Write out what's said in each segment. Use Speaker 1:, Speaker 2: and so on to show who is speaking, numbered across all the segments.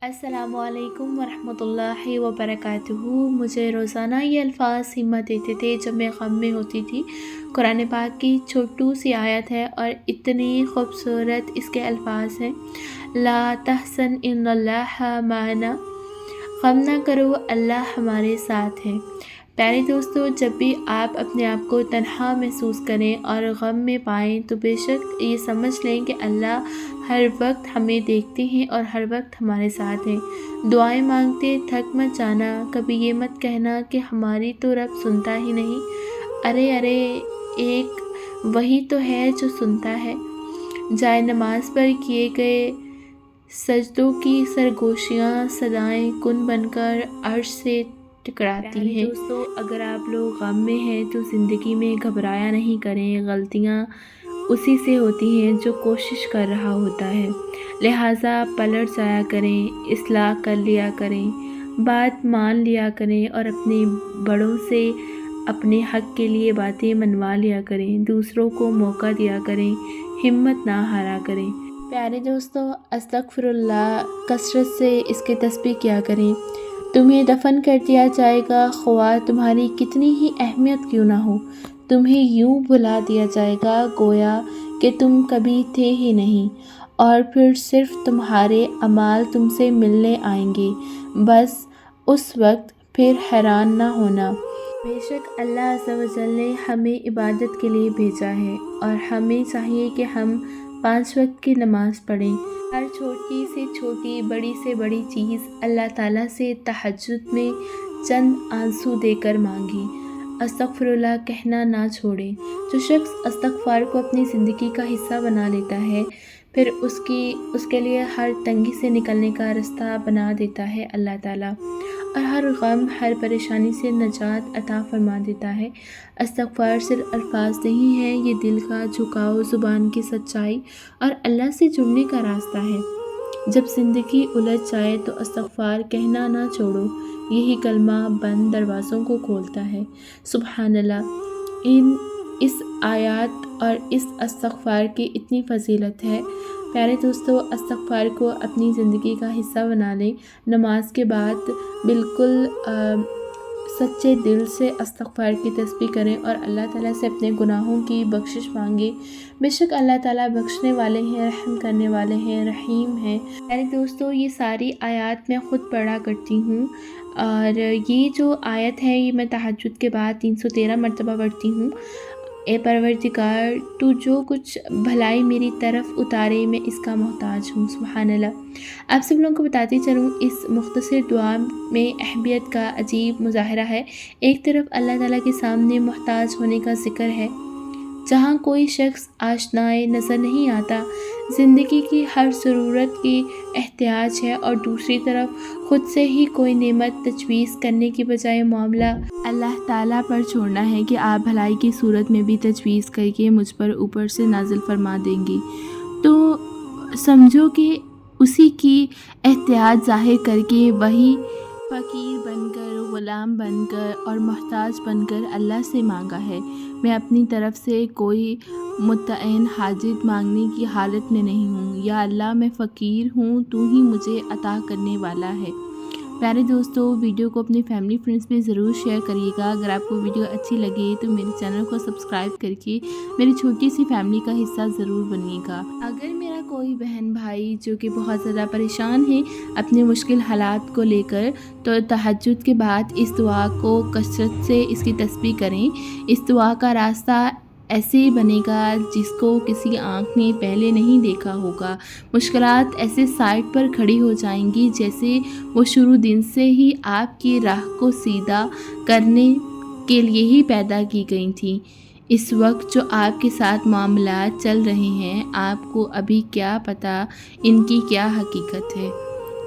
Speaker 1: अस्सलामु अलैकुम वरहमतुल्लाहि वबरकातुहू। मुझे रोज़ाना ये अल्फ़ाज़ हिम्मत देते थे जब मैं ग़म में होती थी। कुरान पाक की छोटू सी आयत है और इतनी खूबसूरत इसके अल्फ़ाज़ हैं। ला तहसन इन्नल्लाह माना, ग़म ना करो, अल्लाह हमारे साथ है। प्यारे दोस्तों, जब भी आप अपने आप को तन्हा महसूस करें और ग़म में पाएँ तो बेशक ये समझ लें कि अल्लाह हर वक्त हमें देखते हैं और हर वक्त हमारे साथ हैं। दुआएं मांगते थक मत जाना, कभी ये मत कहना कि हमारी तो रब सुनता ही नहीं। अरे अरे, एक वही तो है जो सुनता है। जाए नमाज पर किए गए सजदों की सरगोशियाँ सदाएं कुन बनकर अर्श से टकराती हैं। दोस्तों, अगर आप लोग गम में हैं तो ज़िंदगी में घबराया नहीं करें। गलतियाँ उसी से होती हैं जो कोशिश कर रहा होता है, लिहाजा पलट जाया करें, इस्लाह कर लिया करें, बात मान लिया करें और अपने बड़ों से अपने हक़ के लिए बातें मनवा लिया करें। दूसरों को मौका दिया करें, हिम्मत ना हारा करें। प्यारे दोस्तों, अस्तगफिरुल्लाह कसरत से इसके तस्बीह किया करें। तुम्हें दफन कर दिया जाएगा, ख्वाह तुम्हारी कितनी ही अहमियत क्यों ना हो। तुम्हें यूं भुला दिया जाएगा गोया कि तुम कभी थे ही नहीं, और फिर सिर्फ तुम्हारे अमाल तुमसे मिलने आएंगे। बस उस वक्त फिर हैरान ना होना। बेशक अल्लाह अज़्ज़ा व जल ने हमें इबादत के लिए भेजा है और हमें चाहिए कि हम 5 वक्त की नमाज़ पढ़ें। हर छोटी से छोटी, बड़ी से बड़ी चीज़ अल्लाह ताला से तहज्जुद में चंद आंसू देकर मांगी। अस्तगफिरुल्लाह कहना ना छोड़ें। जो शख्स इस्तग़फ़ार को अपनी ज़िंदगी का हिस्सा बना लेता है, फिर उसके लिए हर तंगी से निकलने का रास्ता बना देता है अल्लाह ताला, और हर गम, हर परेशानी से निजात अता फरमा देता है। इस्तग़फ़ार सिर्फ अल्फाज नहीं है, ये दिल का झुकाव, ज़ुबान की सच्चाई और अल्लाह से जुड़ने का रास्ता है। जब ज़िंदगी उलझ जाए तो इस्तग़फ़ार कहना ना छोड़ो। यही कलमा बंद दरवाज़ों को खोलता है। सुबहानल्लाह। इस आयत और इस इस्तग़फ़ार की इतनी फ़जीलत है। प्यारे दोस्तों, इस्तग़फ़ार को अपनी ज़िंदगी का हिस्सा बना लें। नमाज के बाद बिल्कुल सच्चे दिल से इस्तग़फ़ार की तस्बीह करें और अल्लाह ताला से अपने गुनाहों की बख्शिश मांगे। बेशक अल्लाह ताला बख्शने वाले हैं, रहम करने वाले हैं, रहीम हैं। प्यारे दोस्तों, ये सारी आयत मैं ख़ुद पढ़ा करती हूँ और ये जो आयत है ये मैं तहज्जुद के बाद 313 मरतबा पढ़ती हूँ। ए परवरदिगार, तू जो कुछ भलाई मेरी तरफ उतारे, मैं इसका मोहताज हूँ। सुबहानल्लाह। आप सब लोगों को बताती चलूँ, इस मुख्तसर दुआ में अहमियत का अजीब मुज़ाहरा है। एक तरफ अल्लाह ताला के सामने मोहताज होने का ज़िक्र है, जहाँ कोई शख्स आशनाए नज़र नहीं आता, ज़िंदगी की हर ज़रूरत की एहतियाज है, और दूसरी तरफ ख़ुद से ही कोई नेमत तजवीज़ करने की बजाय मामला अल्लाह ताला पर छोड़ना है कि आप भलाई की सूरत में भी तजवीज़ करके मुझ पर ऊपर से नाजिल फरमा देंगे। तो समझो कि उसी की एहतियाज ज़ाहिर करके वही फ़कीर बनकर, ग़ुलाम बनकर और मोहताज बनकर अल्लाह से मांगा है। मैं अपनी तरफ से कोई मुतअन हाजित मांगने की हालत में नहीं हूँ। या अल्लाह, मैं फ़कीर हूँ, तू ही मुझे अता करने वाला है। प्यारे दोस्तों, वीडियो को अपनी फैमिली फ्रेंड्स में ज़रूर शेयर करिएगा। अगर आपको वीडियो अच्छी लगे तो मेरे चैनल को सब्सक्राइब करके मेरी छोटी सी फैमिली का हिस्सा ज़रूर बनिएगा। अगर मेरा कोई बहन भाई जो कि बहुत ज़्यादा परेशान है अपने मुश्किल हालात को लेकर, तो तहज्जुद के बाद इस दुआ को कसरत से इसकी तस्बीह करें। इस दुआ का रास्ता ऐसे बनेगा जिसको किसी आँख ने पहले नहीं देखा होगा। मुश्किलात ऐसे साइड पर खड़ी हो जाएंगी जैसे वो शुरू दिन से ही आपकी राह को सीधा करने के लिए ही पैदा की गई थी। इस वक्त जो आपके साथ मामलात चल रहे हैं, आपको अभी क्या पता इनकी क्या हकीकत है।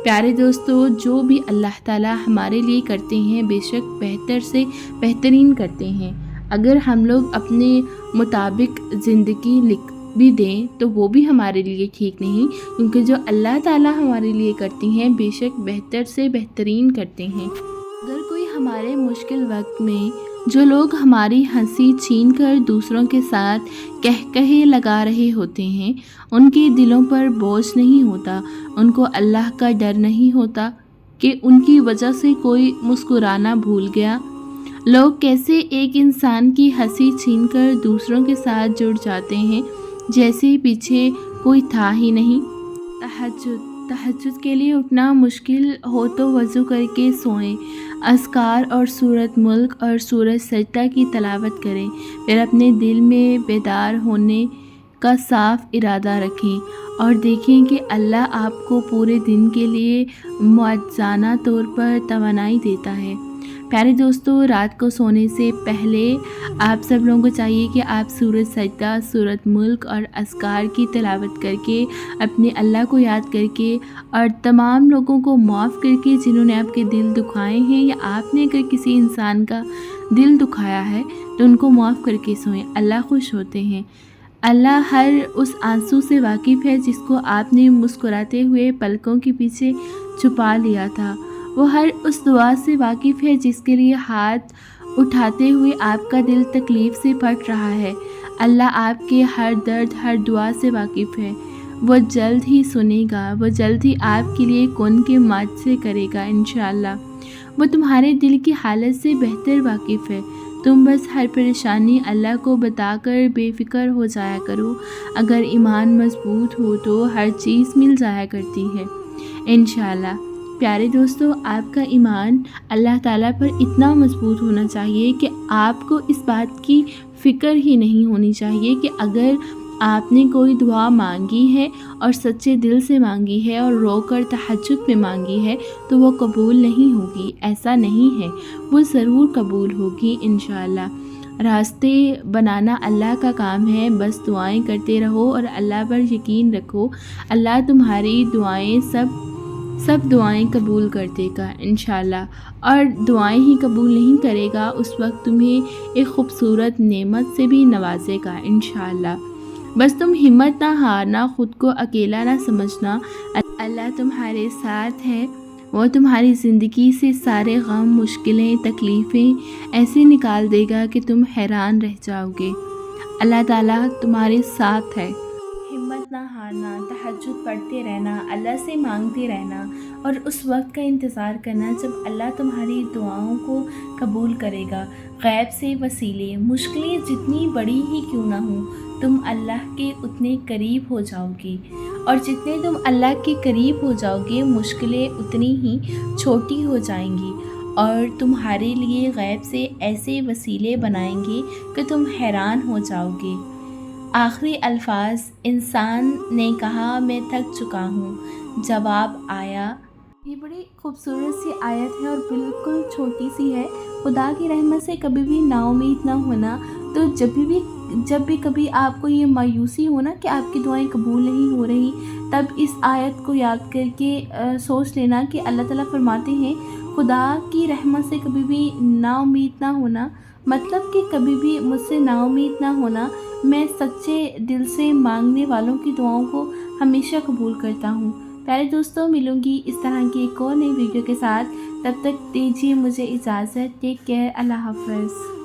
Speaker 1: प्यारे दोस्तों, जो भी अल्लाह ताला हमारे लिए करते हैं बेशक बेहतर से बेहतरीन करते हैं। अगर हम लोग अपने मुताबिक ज़िंदगी लिख भी दें तो वो भी हमारे लिए ठीक नहीं, क्योंकि जो अल्लाह ताला हमारे लिए करती हैं बेशक बेहतर से बेहतरीन करते हैं। अगर कोई हमारे मुश्किल वक्त में جو لوگ ہماری ہنسی چھین کر دوسروں کے ساتھ کہے لگا رہے ہوتے ہیں، ان کے دلوں پر بوجھ نہیں ہوتا، ان کو اللہ کا ڈر نہیں ہوتا کہ ان کی وجہ سے کوئی مسکرانا بھول گیا۔ لوگ کیسے ایک انسان کی ہنسی چھین کر دوسروں کے ساتھ جڑ جاتے ہیں جیسے پیچھے کوئی تھا ہی نہیں۔ تہجد کے لیے اٹھنا مشکل ہو تو وضو کر کے سوئیں، اذکار اور سورۃ ملک اور سورۃ سجدہ کی تلاوت کریں، پھر اپنے دل میں بیدار ہونے کا صاف ارادہ رکھیں اور دیکھیں کہ اللہ آپ کو پورے دن کے لیے معجزانہ طور پر توانائی دیتا ہے۔ پیارے دوستو، رات کو سونے سے پہلے آپ سب لوگوں کو چاہیے کہ آپ سورۃ سجدہ، سورۃ ملک اور اذکار کی تلاوت کر کے، اپنے اللہ کو یاد کر کے اور تمام لوگوں کو معاف کر کے جنہوں نے آپ کے دل دکھائے ہیں، یا آپ نے اگر کسی انسان کا دل دکھایا ہے تو ان کو معاف کر کے سوئیں۔ اللہ خوش ہوتے ہیں۔ اللہ ہر اس آنسو سے واقف ہے جس کو آپ نے مسکراتے ہوئے پلکوں کے پیچھے چھپا لیا تھا۔ وہ ہر اس دعا سے واقف ہے جس کے لیے ہاتھ اٹھاتے ہوئے آپ کا دل تکلیف سے پھٹ رہا ہے۔ اللہ آپ کے ہر درد، ہر دعا سے واقف ہے۔ وہ جلد ہی سنے گا، وہ جلد ہی آپ کے لیے کون کے معجزے کرے گا انشاءاللہ۔ وہ تمہارے دل کی حالت سے بہتر واقف ہے۔ تم بس ہر پریشانی اللہ کو بتا کر بے فکر ہو جایا کرو۔ اگر ایمان مضبوط ہو تو ہر چیز مل جایا کرتی ہے انشاءاللہ۔ پیارے دوستو، آپ کا ایمان اللہ تعالیٰ پر اتنا مضبوط ہونا چاہیے کہ آپ کو اس بات کی فکر ہی نہیں ہونی چاہیے کہ اگر آپ نے کوئی دعا مانگی ہے اور سچے دل سے مانگی ہے اور رو کر تہجد میں مانگی ہے تو وہ قبول نہیں ہوگی۔ ایسا نہیں ہے، وہ ضرور قبول ہوگی انشاءاللہ۔ راستے بنانا اللہ کا کام ہے، بس دعائیں کرتے رہو اور اللہ پر یقین رکھو۔ اللہ تمہاری دعائیں سب دعائیں قبول کر دے گا انشاءاللہ، اور دعائیں ہی قبول نہیں کرے گا اس وقت تمہیں ایک خوبصورت نعمت سے بھی نوازے گا انشاءاللہ۔ بس تم ہمت نہ ہارنا، خود کو اکیلا نہ سمجھنا، اللہ تمہارے ساتھ ہے۔ وہ تمہاری زندگی سے سارے غم، مشکلیں، تکلیفیں ایسے نکال دے گا کہ تم حیران رہ جاؤ گے۔ اللہ تعالیٰ تمہارے ساتھ ہے۔ ہمت نہ ہارنا، تہجد پڑھتے رہنا، اللہ سے مانگتے رہنا اور اس وقت کا انتظار کرنا جب اللہ تمہاری دعاؤں کو قبول کرے گا۔ غیب سے وسیلے، مشکلیں جتنی بڑی ہی کیوں نہ ہوں، تم اللہ کے اتنے قریب ہو جاؤ گے، اور جتنے تم اللہ کے قریب ہو جاؤ گے مشکلیں اتنی ہی چھوٹی ہو جائیں گی، اور تمہارے لیے غیب سے ایسے وسیلے بنائیں گے کہ تم حیران ہو جاؤ گے۔ آخری الفاظ، انسان نے کہا میں تھک چکا ہوں، جواب آیا۔ یہ بڑی خوبصورت سی آیت ہے اور بالکل چھوٹی سی ہے۔ خدا کی رحمت سے کبھی بھی نا امید نہ ہونا۔ تو جب بھی کبھی آپ کو یہ مایوسی ہونا کہ آپ کی دعائیں قبول نہیں ہو رہی، تب اس آیت کو یاد کر کے سوچ لینا کہ اللہ تعالیٰ فرماتے ہیں خدا کی رحمت سے کبھی بھی نا امید نہ ہونا، مطلب کہ کبھی بھی مجھ سے نا امید نہ ہونا، میں سچے دل سے مانگنے والوں کی دعاؤں کو ہمیشہ قبول کرتا ہوں۔ پیارے دوستوں، ملوں گی اس طرح کی ایک اور نئی ویڈیو کے ساتھ، تب تک دیجیے مجھے اجازت۔ ٹیک کیئر، اللہ حافظ۔